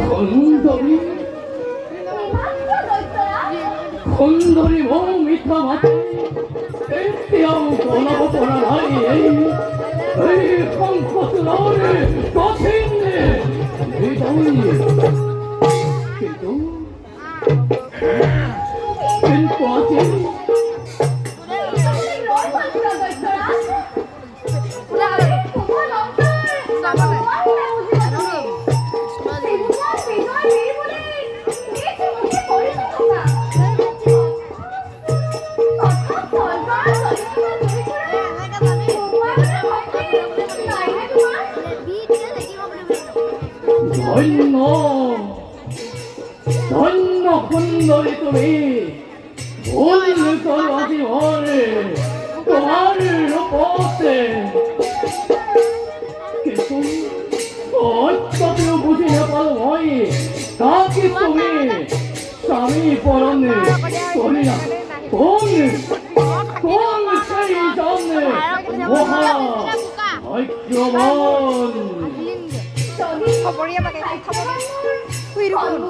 সুন্দরী সুন্দরী মৌ মিঠা মাতে এতিয়াও কলাব পৰা নাই এই শংখচূড়াৰে কঠিন কিন্তু আজি ধন্য ধন্য সুন্দরী তুমি ভুল করো জীবনে তোমার রূপতে কিন্তু অত্যধিক বুঝি নাপালো মই কাকে তুমি স্বামী পরনে করি না কোন কোন সেই জন্মে মহা ঐক্যবান খবৰীয়া বাগে খবৰ শুই ৰ'ব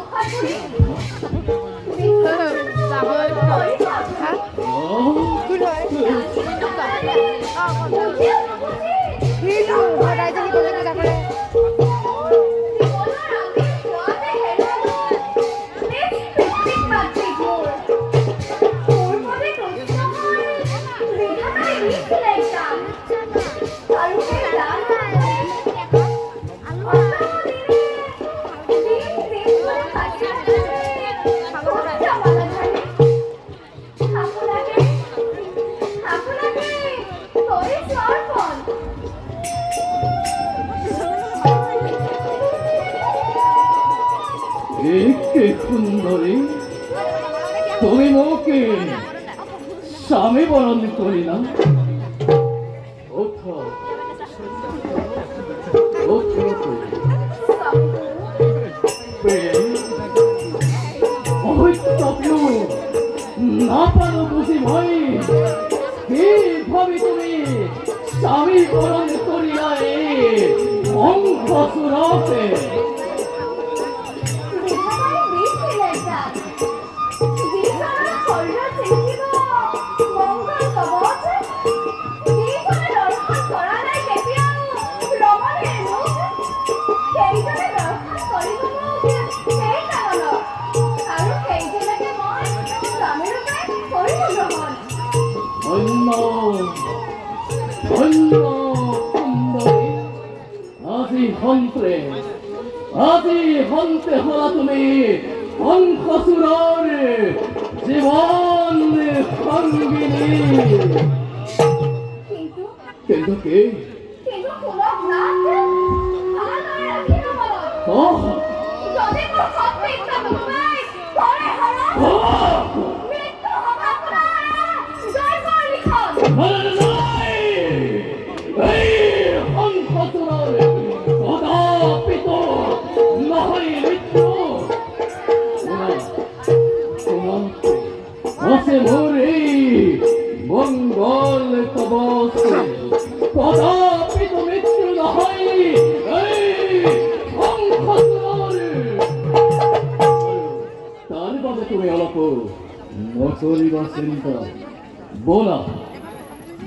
সুন্দরী তুমি মোকে স্বামী বরণ করি না না পারো বুঝি ভাই কিভাবে তুমি স্বামী বরণ করিয়া অঙ্গসুরতে আজি হন্তে হলা তুমি অঙ্কসুরর জীবন সঙ্গিনী কিন্তু কি মঙ্গল কবচে কদাপি তো মৃত্যু নহয় তার বাবে তুমি অলপ নকরিবা চিন্তা বলা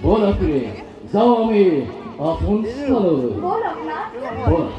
বলা ফিরে যাও আমি আপন স্থানলৈ বলা